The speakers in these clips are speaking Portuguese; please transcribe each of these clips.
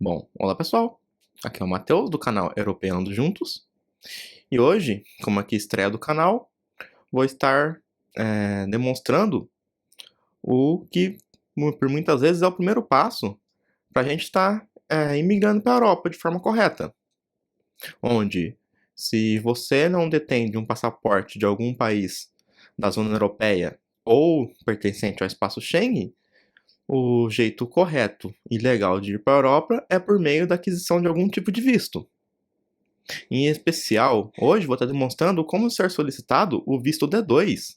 Bom, olá pessoal, aqui é o Matheus do canal Europeando Juntos e hoje, como aqui estreia do canal, vou estar demonstrando o que por muitas vezes é o primeiro passo para a gente estar imigrando para a Europa de forma correta, onde se você não detém de um passaporte de algum país da zona europeia ou pertencente ao espaço Schengen, o jeito correto e legal de ir para a Europa é por meio da aquisição de algum tipo de visto. Em especial, hoje vou estar demonstrando como ser solicitado o visto D2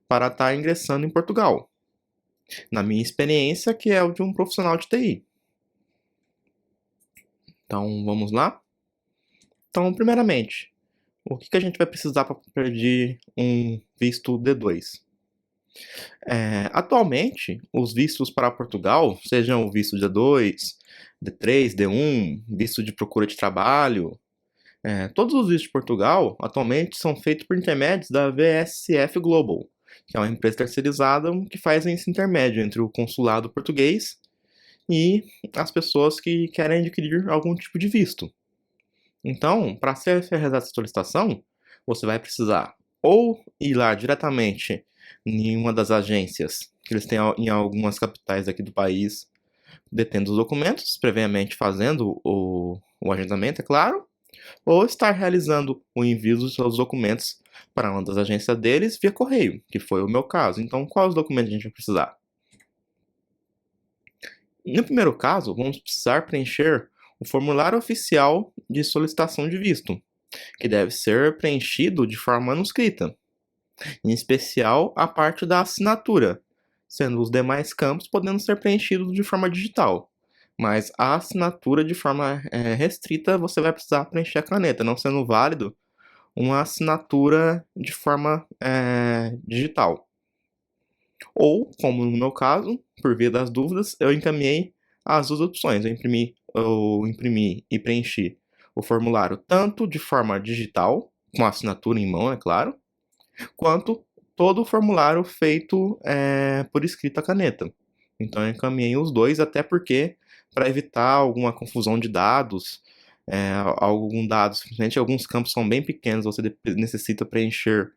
para estar ingressando em Portugal, na minha experiência, que é o de um profissional de TI. Então, vamos lá? Então, primeiramente, o que a gente vai precisar para pedir um visto D2? Atualmente, os vistos para Portugal, sejam o visto D2, D3, D1, visto de procura de trabalho, todos os vistos de Portugal atualmente são feitos por intermédios da VSF Global, que é uma empresa terceirizada que faz esse intermédio entre o consulado português e as pessoas que querem adquirir algum tipo de visto. Então, para ser realizada essa solicitação, você vai precisar ou ir lá diretamente em uma das agências que eles têm em algumas capitais aqui do país, detendo os documentos, previamente fazendo o agendamento, é claro, ou estar realizando o envio dos seus documentos para uma das agências deles via correio, que foi o meu caso. Então, quais documentos a gente vai precisar? No primeiro caso, vamos precisar preencher o formulário oficial de solicitação de visto, que deve ser preenchido de forma manuscrita, em especial a parte da assinatura, sendo os demais campos podendo ser preenchidos de forma digital. Mas a assinatura de forma restrita você vai precisar preencher a caneta, não sendo válido uma assinatura de forma digital. Ou, como no meu caso, por via das dúvidas, eu encaminhei as duas opções. Eu imprimi e preenchi o formulário tanto de forma digital, com a assinatura em mão, é claro, quanto todo o formulário feito por escrita à caneta. Então eu encaminhei os dois, até porque, para evitar alguma confusão de dados, algum dado, simplesmente alguns campos são bem pequenos, você necessita preencher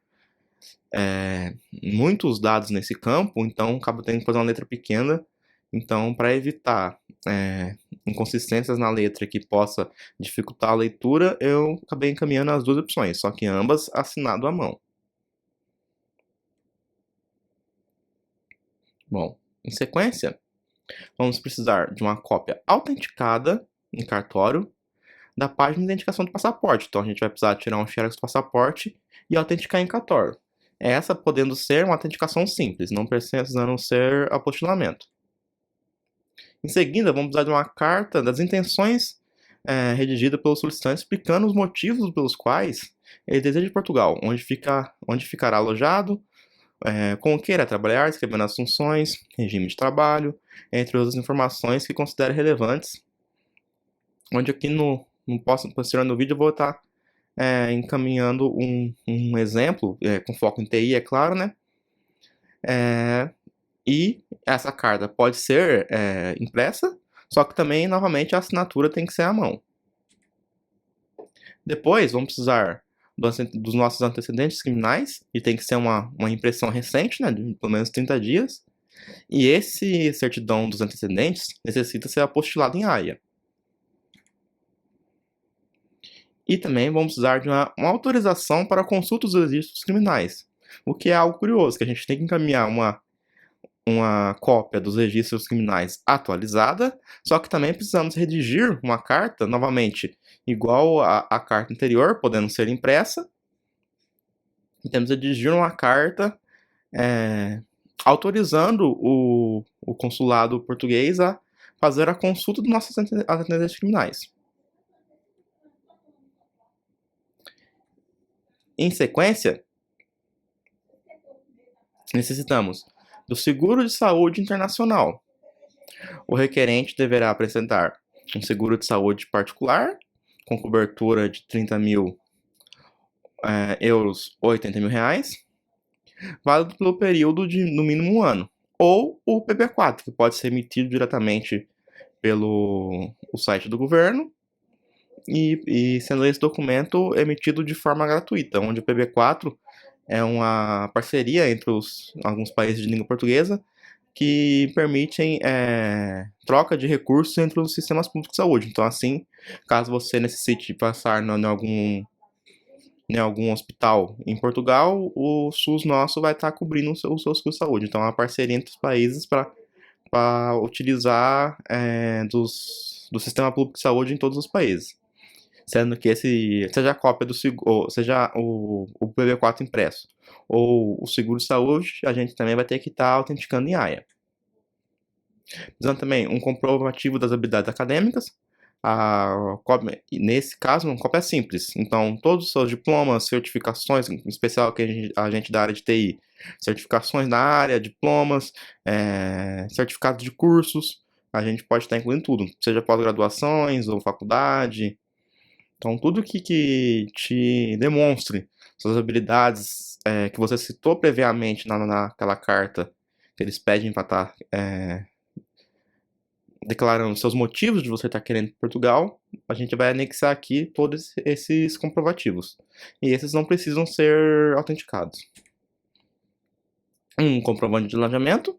muitos dados nesse campo, então acaba tendo que fazer uma letra pequena. Então, para evitar inconsistências na letra que possa dificultar a leitura, eu acabei encaminhando as duas opções, só que ambas assinado à mão. Bom, em sequência, vamos precisar de uma cópia autenticada em cartório da página de identificação do passaporte. Então, a gente vai precisar tirar um xerox do passaporte e autenticar em cartório. Essa podendo ser uma autenticação simples, não precisando ser apostilamento. Em seguida, vamos precisar de uma carta das intenções redigida pelo solicitante explicando os motivos pelos quais ele deseja ir Portugal, onde ficará alojado, com o que irá trabalhar, escrevendo as funções, regime de trabalho, entre outras informações que considere relevantes, onde aqui no posterior no vídeo eu vou estar encaminhando um exemplo, com foco em TI, é claro, né? E essa carta pode ser impressa, só que também, novamente, a assinatura tem que ser à mão. Depois, vamos precisar dos nossos antecedentes criminais, e tem que ser uma impressão recente, né, de pelo menos 30 dias. E esse certidão dos antecedentes necessita ser apostilado em AIA. E também vamos precisar de uma autorização para a consulta dos registros criminais, o que é algo curioso, que a gente tem que encaminhar uma cópia dos registros criminais atualizada, só que também precisamos redigir uma carta, novamente, igual à carta anterior, podendo ser impressa, e temos que redigir uma carta autorizando o consulado português a fazer a consulta dos nossos antecedentes criminais. Em sequência, necessitamos do seguro de saúde internacional. O requerente deverá apresentar um seguro de saúde particular, com cobertura de 30 mil euros ou 80 mil reais, válido pelo período de no mínimo um ano, ou o PP4, que pode ser emitido diretamente pelo o site do governo e sendo esse documento emitido de forma gratuita, onde o PB4 é uma parceria entre alguns países de língua portuguesa que permitem troca de recursos entre os sistemas públicos de saúde. Então, assim, caso você necessite passar em algum hospital em Portugal, o SUS nosso vai estar cobrindo o seu seguro de saúde. Então, é uma parceria entre os países para utilizar do sistema público de saúde em todos os países. Sendo que seja a cópia seja o PB4 impresso, ou o seguro de saúde, a gente também vai ter que estar autenticando em AIA. Precisando também um comprovativo das habilidades acadêmicas. Nesse caso, uma cópia simples. Então, todos os seus diplomas, certificações, em especial que a gente da área de TI, certificações na área, diplomas, certificados de cursos, a gente pode estar incluindo tudo, seja pós-graduações ou faculdade. Então, tudo que te demonstre suas habilidades que você citou previamente naquela carta que eles pedem para estar declarando seus motivos de você estar querendo ir para Portugal, a gente vai anexar aqui todos esses comprovativos. E esses não precisam ser autenticados. Um comprovante de alojamento,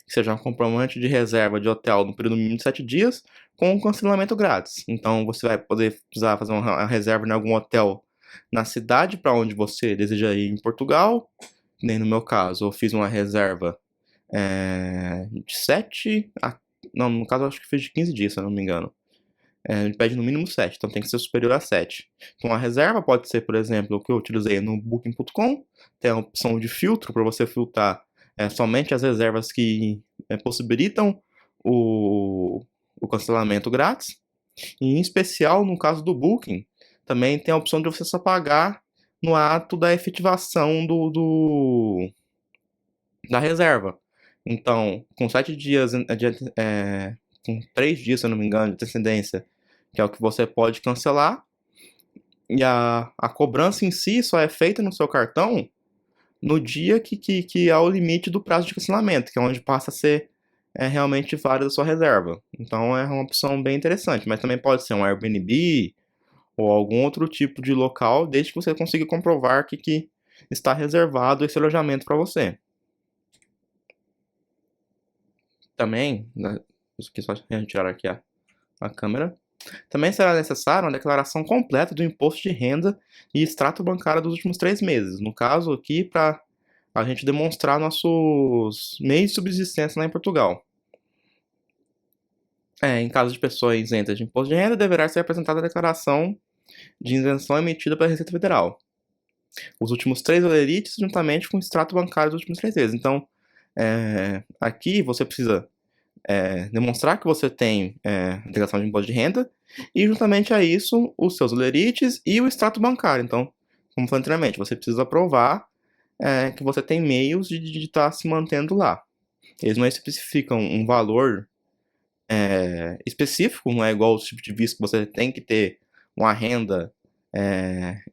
que seja um comprovante de reserva de hotel no período mínimo de 7 dias, com cancelamento grátis. Então, você vai poder precisar fazer uma reserva em algum hotel na cidade para onde você deseja ir em Portugal. Nem no meu caso, eu fiz uma reserva de 7 a... Não, no caso eu acho que fiz de 15 dias, se eu não me engano. Ele pede no mínimo 7, então tem que ser superior a 7. Então a reserva pode ser, por exemplo, o que eu utilizei no Booking.com. Tem a opção de filtro para você filtrar somente as reservas que possibilitam o cancelamento grátis. E em especial, no caso do Booking, também tem a opção de você só pagar no ato da efetivação da reserva. Então, com 7 dias, com 3 dias, se eu não me engano, de antecedência, que é o que você pode cancelar, e a cobrança em si só é feita no seu cartão no dia que há o limite do prazo de cancelamento, que é onde passa a ser realmente válida a sua reserva. Então é uma opção bem interessante, mas também pode ser um Airbnb ou algum outro tipo de local, desde que você consiga comprovar que está reservado esse alojamento para você. Também, né, só retirar aqui a câmera. Também será necessária uma declaração completa do imposto de renda e extrato bancário dos últimos 3 meses. No caso aqui, para a gente demonstrar nossos meios de subsistência lá em Portugal. Em caso de pessoa isenta de imposto de renda, deverá ser apresentada a declaração de isenção emitida pela Receita Federal. Os últimos 3 olerites, juntamente com o extrato bancário dos últimos 3 meses. Então, aqui você precisa demonstrar que você tem declaração de imposto de renda e, juntamente a isso, os seus olerites e o extrato bancário. Então, como falei anteriormente, você precisa provar que você tem meios de estar se mantendo lá. Eles não especificam um valor específico, não é igual o tipo de visto que você tem que ter uma renda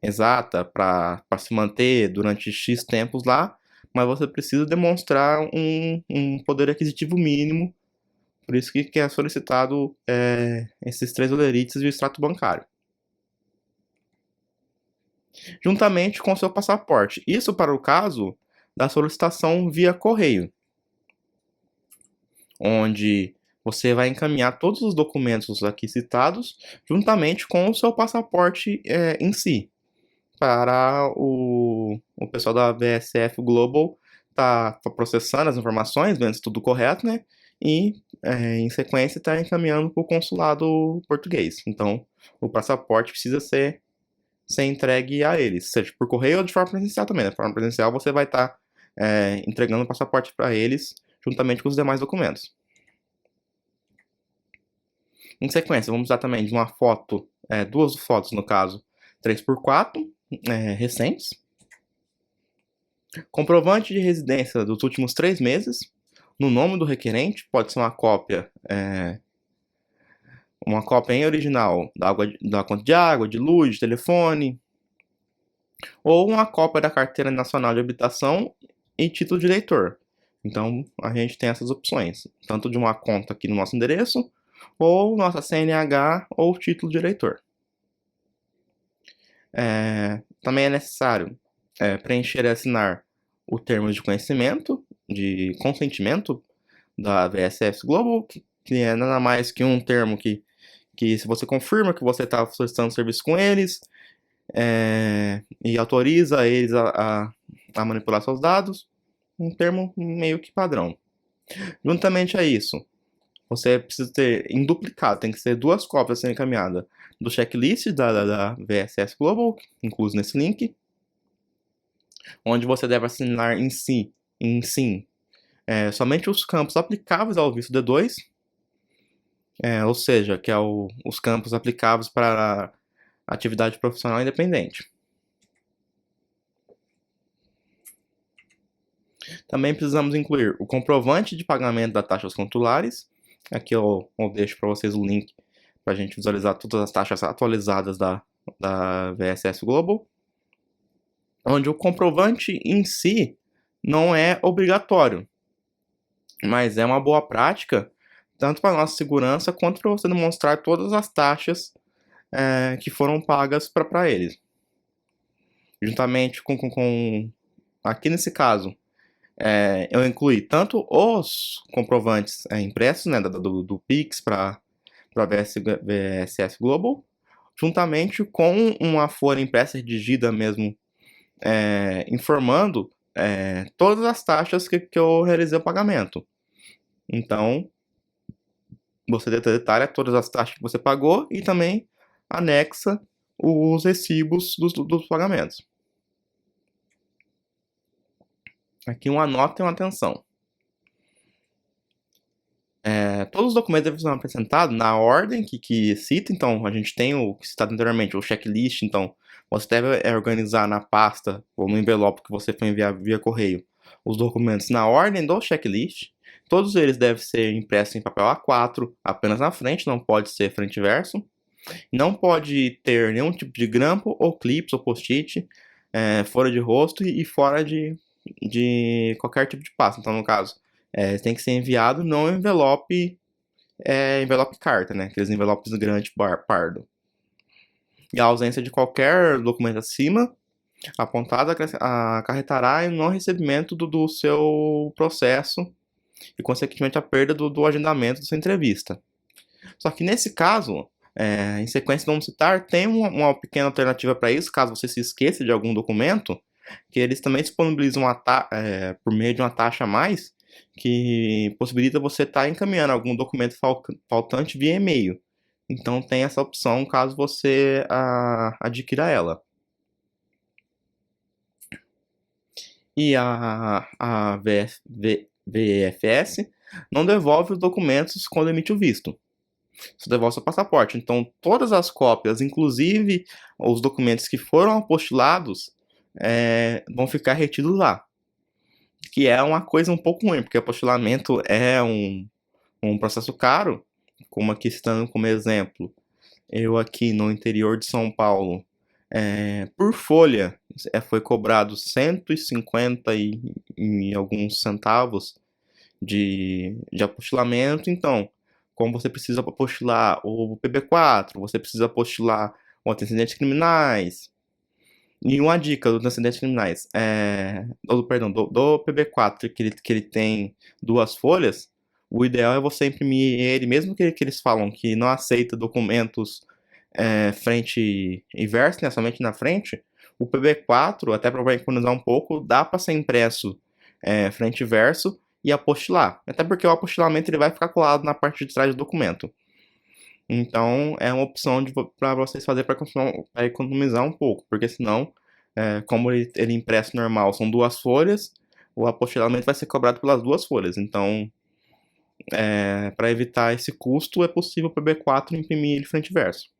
exata para se manter durante X tempos lá, mas você precisa demonstrar um poder aquisitivo mínimo, por isso que é solicitado esses 3 olerites e o extrato bancário. Juntamente com o seu passaporte. Isso para o caso da solicitação via correio, onde você vai encaminhar todos os documentos aqui citados, juntamente com o seu passaporte em si, para o pessoal da VSF Global tá processando as informações, vendo se tudo correto, né? E, em sequência, está encaminhando para o consulado português. Então, o passaporte precisa ser entregue a eles, seja por correio ou de forma presencial também. Na forma presencial, você vai estar entregando o passaporte para eles, juntamente com os demais documentos. Em sequência, vamos usar também de uma foto, 2 fotos no caso, 3x4, recentes. Comprovante de residência dos últimos 3 meses, no nome do requerente, pode ser uma cópia em original da conta de água, de luz, de telefone, ou uma cópia da Carteira Nacional de Habitação e título de eleitor. Então, a gente tem essas opções, tanto de uma conta aqui no nosso endereço, ou nossa CNH ou título de eleitor. Também é necessário preencher e assinar o termo de consentimento da VSS Global, que é nada mais que um termo que se você confirma que você está solicitando serviço com eles e autoriza eles a manipular seus dados, um termo meio que padrão. Juntamente a isso, você precisa ter em duplicado, tem que ser 2 cópias a serem encaminhadas do checklist da VSS Global, incluso nesse link, onde você deve assinar em sim, somente os campos aplicáveis ao visto D2, ou seja, que é os campos aplicáveis para a atividade profissional independente. Também precisamos incluir o comprovante de pagamento das taxas consulares. Aqui eu deixo para vocês o link para a gente visualizar todas as taxas atualizadas da VSS Global, onde o comprovante em si não é obrigatório, mas é uma boa prática, tanto para a nossa segurança, quanto para você demonstrar todas as taxas que foram pagas para eles. Juntamente com aqui nesse caso, eu incluí tanto os comprovantes impressos, né, do Pix para a VSS Global, juntamente com uma folha impressa redigida mesmo, informando todas as taxas que eu realizei o pagamento. Então, você detalha todas as taxas que você pagou e também anexa os recibos dos pagamentos. Aqui uma nota e uma atenção. Todos os documentos devem ser apresentados na ordem que cita. Então, a gente tem o que citado anteriormente, o checklist. Então, você deve organizar na pasta ou no envelope que você for enviar via correio os documentos na ordem do checklist. Todos eles devem ser impressos em papel A4, apenas na frente, não pode ser frente e verso. Não pode ter nenhum tipo de grampo, ou clips, ou post-it, fora de rosto e fora de qualquer tipo de pasta. Então, no caso, tem que ser enviado no envelope carta, né? Aqueles envelopes grandes pardo. E a ausência de qualquer documento acima apontado acarretará em não recebimento do seu processo e, consequentemente, a perda do agendamento da sua entrevista. Só que nesse caso, em sequência vamos citar, tem uma pequena alternativa para isso, caso você se esqueça de algum documento, que eles também disponibilizam por meio de uma taxa a mais, que possibilita você estar encaminhando algum documento faltante via e-mail. Então tem essa opção caso você adquira ela. E a VFS não devolve os documentos quando emite o visto. Você devolve seu passaporte. Então, todas as cópias, inclusive os documentos que foram apostilados, vão ficar retidos lá. Que é uma coisa um pouco ruim, porque apostilamento é um processo caro, como aqui citando como exemplo. Eu aqui no interior de São Paulo, por folha, foi cobrado 150 e alguns centavos de apostilamento. Então, como você precisa apostilar o PB4, você precisa apostilar o antecedentes criminais. E uma dica do antecedentes criminais, do PB4, que ele tem 2 folhas, o ideal é você imprimir ele, mesmo que eles falam que não aceita documentos frente e verso, né, somente na frente. O PB4, até para economizar um pouco, dá para ser impresso frente e verso e apostilar. Até porque o apostilamento ele vai ficar colado na parte de trás do documento. Então, é uma opção para vocês fazerem para economizar um pouco, porque senão, como ele é impresso normal, são 2 folhas, o apostilamento vai ser cobrado pelas 2 folhas. Então, para evitar esse custo, é possível o PB4 imprimir ele frente e verso.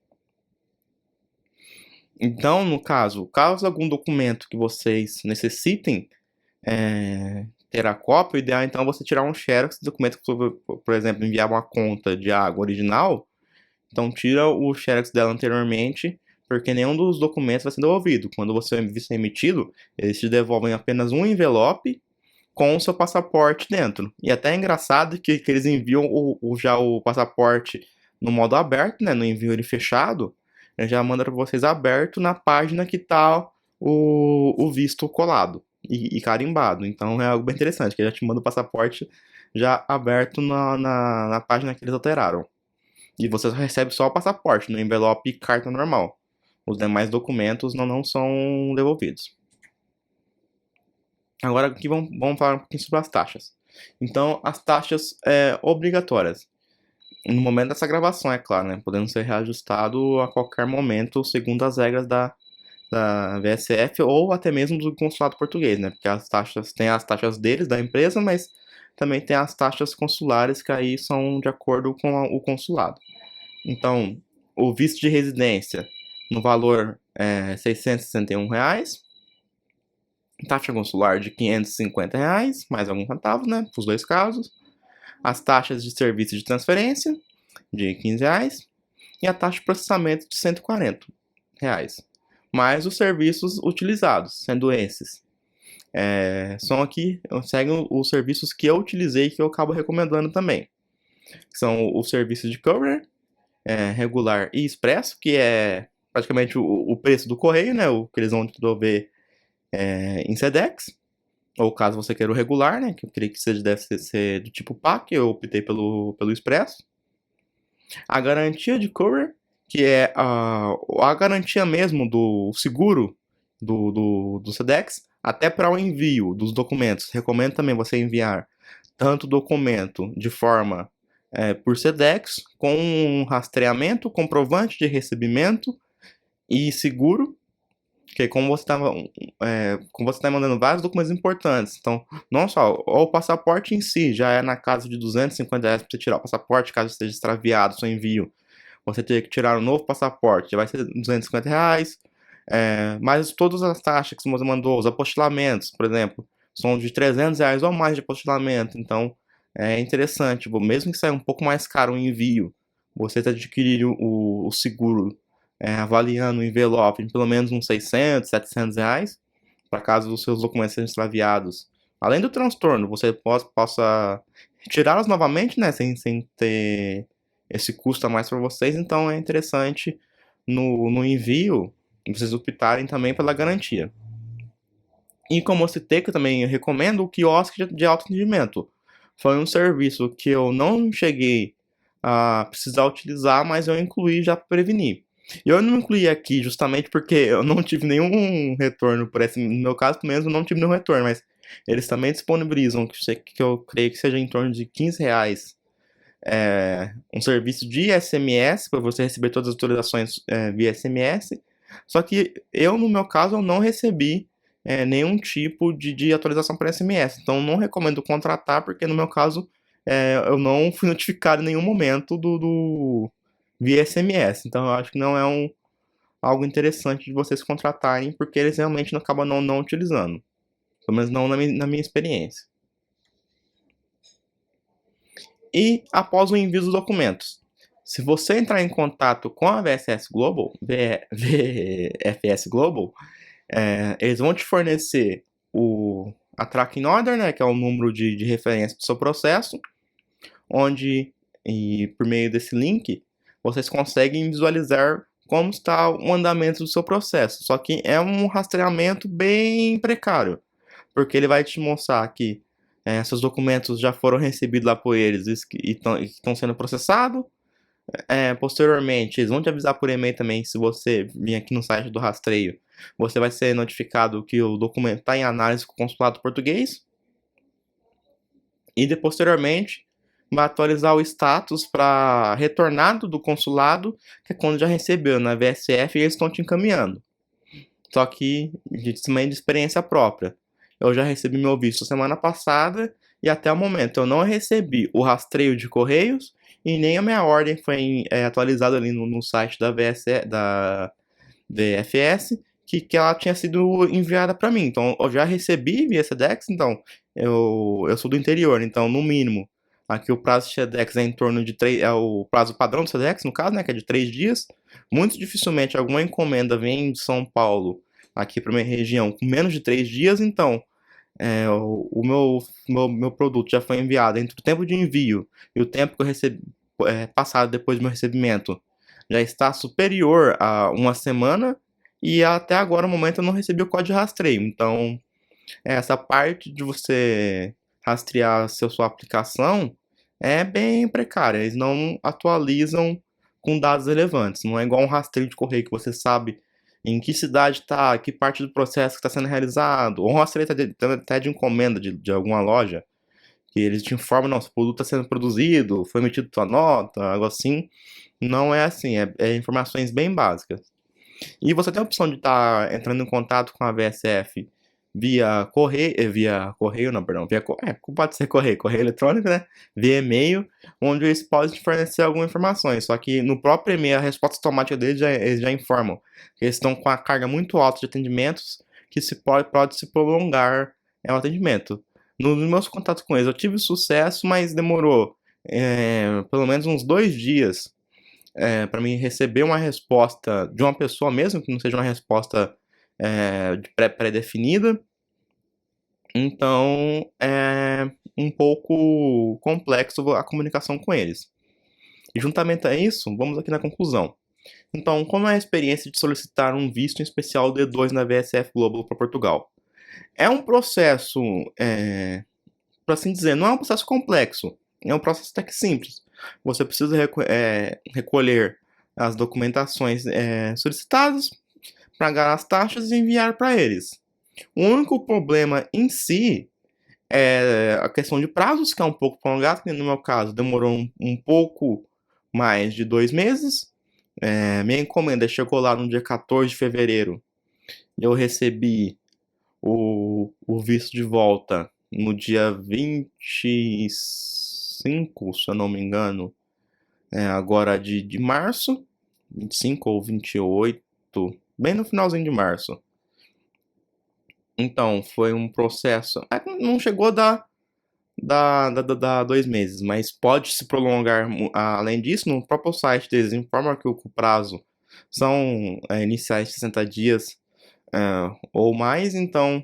Então, no caso algum documento que vocês necessitem ter a cópia, o ideal então é você tirar um xerox do documento, por exemplo, enviar uma conta de água original. Então, tira o xerox dela anteriormente, porque nenhum dos documentos vai ser devolvido. Quando você é emitido, eles te devolvem apenas um envelope com o seu passaporte dentro. E até é engraçado que eles enviam já o passaporte no modo aberto, né? Não enviam ele fechado. Ele já manda para vocês aberto na página que tá o visto colado e carimbado. Então é algo bem interessante, que já te manda o passaporte já aberto na página que eles alteraram. E você recebe só o passaporte, no envelope e carta normal. Os demais documentos não são devolvidos. Agora aqui vamos falar um pouquinho sobre as taxas. Então, as taxas obrigatórias. No momento dessa gravação, é claro, né? Podendo ser reajustado a qualquer momento, segundo as regras da VSF ou até mesmo do consulado português, né? Porque as taxas, tem as taxas deles, da empresa, mas também tem as taxas consulares que aí são de acordo com o consulado. Então, o visto de residência no valor R$ 661, taxa consular de R$ 550, mais alguns centavos, né? Para os dois casos. As taxas de serviço de transferência de R$ 15 e a taxa de processamento de R$ 140, mais os serviços utilizados, sendo esses. São aqui, seguem os serviços que eu utilizei e que eu acabo recomendando também. São os serviços de courier, regular e expresso, que é praticamente o preço do correio, né? O que eles vão te devolver em Sedex. Ou caso você queira o regular, né? Que eu creio que deve ser do tipo PAC, eu optei pelo expresso. A garantia de courier, que é a garantia mesmo do seguro do Sedex, até para o envio dos documentos. Recomendo também você enviar tanto documento de forma por Sedex, com um rastreamento, comprovante de recebimento e seguro, que como você está mandando vários documentos importantes, então não só o passaporte em si já é na casa de R$ 250 para você tirar o passaporte caso esteja extraviado seu envio, você ter que tirar um novo passaporte, já vai ser R$ 250, mas todas as taxas que você mandou, os apostilamentos, por exemplo, são de R$ 300 ou mais de apostilamento, então é interessante, mesmo que saia um pouco mais caro o envio, você adquirir o seguro avaliando o envelope em pelo menos uns R$ 600, R$ 700, para caso os seus documentos sejam extraviados. Além do transtorno, você possa retirá-los novamente, né, sem ter esse custo a mais para vocês, então é interessante no envio vocês optarem também pela garantia. E como eu citei, que eu também recomendo o quiosque de autoatendimento. Foi um serviço que eu não cheguei a precisar utilizar, mas eu incluí já para prevenir. Eu não incluí aqui justamente porque eu não tive nenhum retorno por esse. No meu caso, mesmo, eu não tive nenhum retorno, mas eles também disponibilizam, que eu creio que seja em torno de R$ 15, um serviço de SMS, para você receber todas as atualizações via SMS. Só que eu, no meu caso, eu não recebi nenhum tipo de atualização por SMS. Então, não recomendo contratar, porque no meu caso, eu não fui notificado em nenhum momento via SMS. Então, eu acho que não é algo interessante de vocês contratarem, porque eles realmente acabam não utilizando. Pelo menos não na minha experiência. E após o envio dos documentos, se você entrar em contato com a VFS Global, eles vão te fornecer a tracking order, né, que é o número de referência do seu processo, onde, e por meio desse link, vocês conseguem visualizar como está o andamento do seu processo. Só que é um rastreamento bem precário, porque ele vai te mostrar que seus documentos já foram recebidos lá por eles e estão sendo processados. Posteriormente, eles vão te avisar por e-mail também, se você vir aqui no site do rastreio, você vai ser notificado que o documento está em análise com o consulado português. E posteriormente, vai atualizar o status para retornado do consulado, que é quando já recebeu na VSF e eles estão te encaminhando. Só que, também de experiência própria, eu já recebi meu visto semana passada e até o momento eu não recebi o rastreio de correios e nem a minha ordem foi atualizada ali no site da VFS que ela tinha sido enviada para mim. Então eu já recebi via Sedex, então eu sou do interior, então no mínimo aqui o prazo de Sedex é em torno de 3, é o prazo padrão do Sedex, no caso, né, que é de 3 dias. Muito dificilmente alguma encomenda vem de São Paulo aqui para minha região com menos de 3 dias, então o meu produto já foi enviado entre o tempo de envio e o tempo que eu recebi, passado depois do meu recebimento, já está superior a uma semana e até agora, no momento, eu não recebi o código de rastreio. Então, essa parte de você rastrear sua aplicação é bem precária. Eles não atualizam com dados relevantes. Não é igual um rastreio de correio que você sabe em que cidade está, que parte do processo está sendo realizado, ou um rastreio até de encomenda de alguma loja, que eles te informam, não, se o produto está sendo produzido, foi emitido tua nota, algo assim. Não é assim, é informações bem básicas. E você tem a opção de estar entrando em contato com a VSF via correio, não, perdão, pode ser correio eletrônico, né? Via e-mail, onde eles podem te fornecer algumas informações. Só que no próprio e-mail, a resposta automática deles eles já informam que eles estão com a carga muito alta de atendimentos que pode se prolongar o atendimento. Nos meus contatos com eles, eu tive sucesso, mas demorou pelo menos uns 2 dias para mim receber uma resposta de uma pessoa mesmo, que não seja uma resposta pré-definida. Então, é um pouco complexo a comunicação com eles. E juntamente a isso, vamos aqui na conclusão. Então, como é a experiência de solicitar um visto em especial D2 na VSF Global para Portugal? É um processo, por assim dizer, não é um processo complexo, é um processo até que simples. Você precisa recolher as documentações solicitadas, pagar as taxas e enviar para eles. O único problema em si é a questão de prazos, que é um pouco prolongado, que no meu caso demorou um pouco mais de 2 meses. Minha encomenda chegou lá no dia 14 de fevereiro e eu recebi o visto de volta no dia 25, se eu não me engano, agora de março, 25 ou 28, bem no finalzinho de março. Então, foi um processo. Não chegou a dar 2 meses, mas pode se prolongar. Além disso, no próprio site deles informa que o prazo são iniciais de 60 dias ou mais. Então,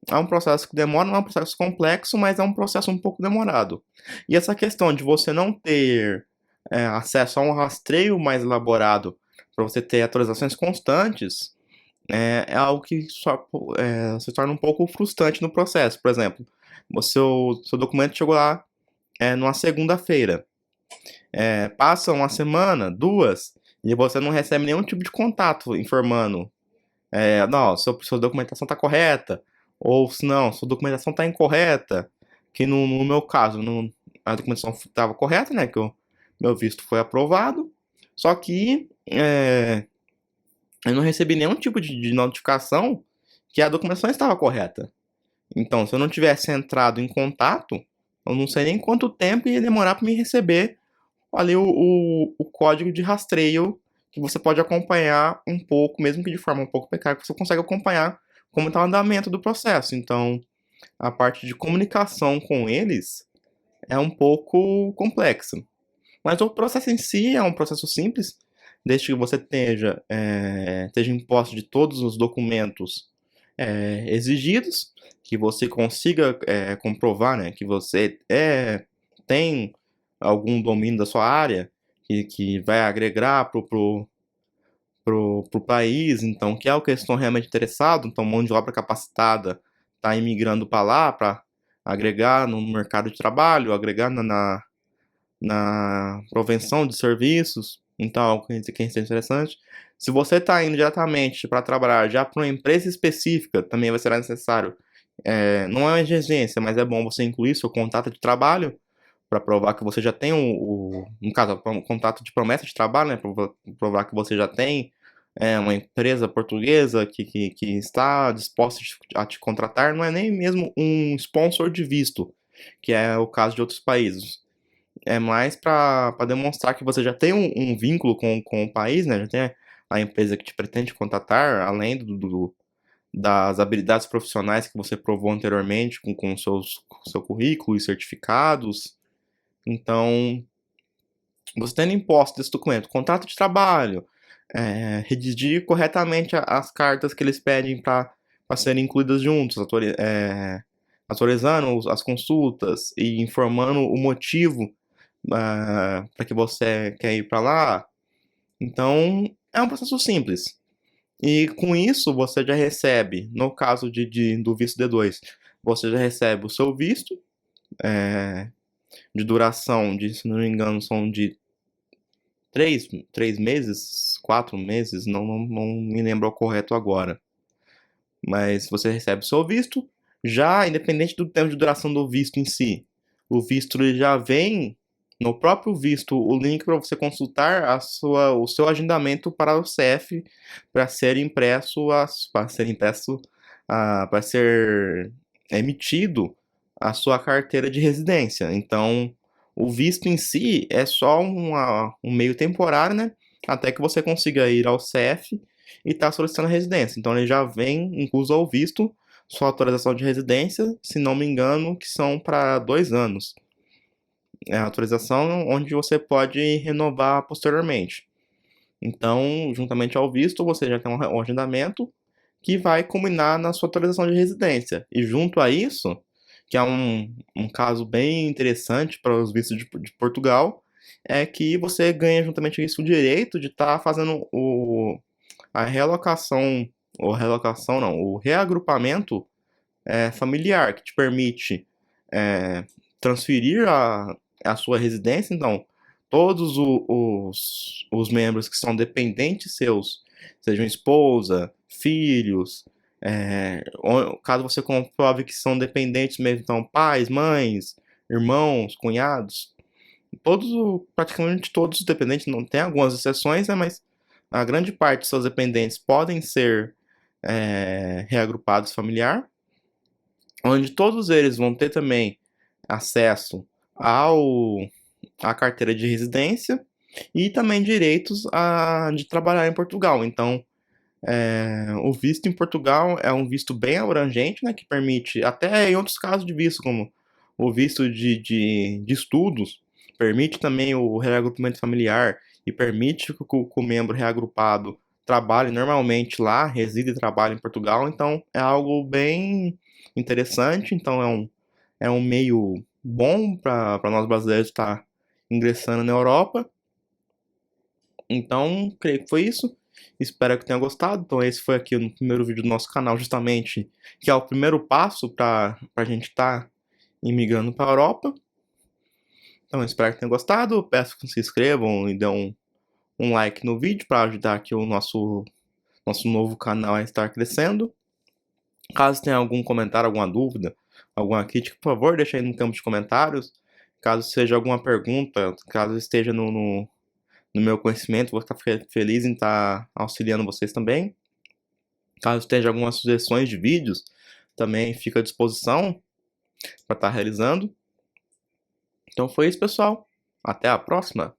é um processo que demora, não é um processo complexo, mas é um processo um pouco demorado. E essa questão de você não ter acesso a um rastreio mais elaborado para você ter atualizações constantes é algo que se torna um pouco frustrante no processo. Por exemplo, o seu documento chegou lá numa segunda-feira. Passa uma semana, duas, e você não recebe nenhum tipo de contato informando. Não, sua documentação está correta. Ou se não, sua documentação está incorreta. Que no meu caso, a documentação estava correta, né? Que o meu visto foi aprovado. Só que eu não recebi nenhum tipo de notificação que a documentação estava correta. Então, se eu não tivesse entrado em contato, eu não sei nem quanto tempo ia demorar para me receber ali o código de rastreio que você pode acompanhar um pouco, mesmo que de forma um pouco precária, que você consegue acompanhar como está o andamento do processo. Então, a parte de comunicação com eles é um pouco complexa. Mas o processo em si é um processo simples, desde que você esteja em posse de todos os documentos exigidos, que você consiga comprovar, né, que você tem algum domínio da sua área, que vai agregar pro país, então, que é o que eles estão realmente interessados, então, mão de obra capacitada está imigrando para lá para agregar no mercado de trabalho, agregar na provenção de serviços, então, algo que é interessante. Se você está indo diretamente para trabalhar já para uma empresa específica, também vai ser necessário. Não é uma exigência, mas é bom você incluir seu contato de trabalho para provar que você já tem no caso, um contato de promessa de trabalho, né? Para provar que você já tem uma empresa portuguesa que está disposta a te contratar. Não é nem mesmo um sponsor de visto, que é o caso de outros países. É mais para demonstrar que você já tem um vínculo com o país, né? Já tem a empresa que te pretende contratar, além das habilidades profissionais que você provou anteriormente com seu currículo e certificados. Então, você tendo em posse desse documento, contrato de trabalho, redigir corretamente as cartas que eles pedem para serem incluídas juntos, atualizando as consultas e informando o motivo para que você quer ir para lá. Então, é um processo simples. E com isso, você já recebe, no caso do visto D2, você já recebe o seu visto, é, de duração, se não me engano, são de 3 meses, 4 meses, não me lembro ao correto agora. Mas você recebe o seu visto, já independente do tempo de duração do visto em si. O visto ele já vem no próprio visto o link para você consultar o seu agendamento para o CEF para ser impresso, para ser emitido a sua carteira de residência. Então, o visto em si é só um meio temporário, né? Até que você consiga ir ao CEF e está solicitando a residência. Então, ele já vem incluso ao visto sua autorização de residência, se não me engano, que são para 2 anos. É a autorização onde você pode renovar posteriormente. Então, juntamente ao visto, você já tem um agendamento que vai culminar na sua autorização de residência. E junto a isso, que é um caso bem interessante para os vistos de Portugal, é que você ganha juntamente isso o direito de estar fazendo a realocação, ou realocação não, o reagrupamento familiar, que te permite transferir a sua residência. Então, todos os membros que são dependentes seus, sejam esposa, filhos, caso você comprove que são dependentes mesmo, então pais, mães, irmãos, cunhados, praticamente todos os dependentes, não tem algumas exceções, né, mas a grande parte dos seus dependentes podem ser reagrupados familiar, onde todos eles vão ter também acesso à carteira de residência e também direitos de trabalhar em Portugal. Então, o visto em Portugal é um visto bem abrangente, né, que permite, até em outros casos de visto, como o visto de estudos, permite também o reagrupamento familiar e permite que o membro reagrupado trabalhe normalmente lá, resida e trabalhe em Portugal. Então, é algo bem interessante. Então, é um meio bom para nós brasileiros estar ingressando na Europa. Então, creio que foi isso. Espero que tenha gostado. Então, esse foi aqui o primeiro vídeo do nosso canal, justamente, que é o primeiro passo para a gente estar imigrando para a Europa. Então, espero que tenha gostado. Peço que se inscrevam e dêem um like no vídeo para ajudar aqui o nosso novo canal a estar crescendo. Caso tenha algum comentário, alguma dúvida, alguma crítica, por favor, deixe aí no campo de comentários. Caso seja alguma pergunta, caso esteja no meu conhecimento, vou ficar feliz em estar auxiliando vocês também. Caso tenha algumas sugestões de vídeos, também fica à disposição para estar realizando. Então foi isso, pessoal. Até a próxima.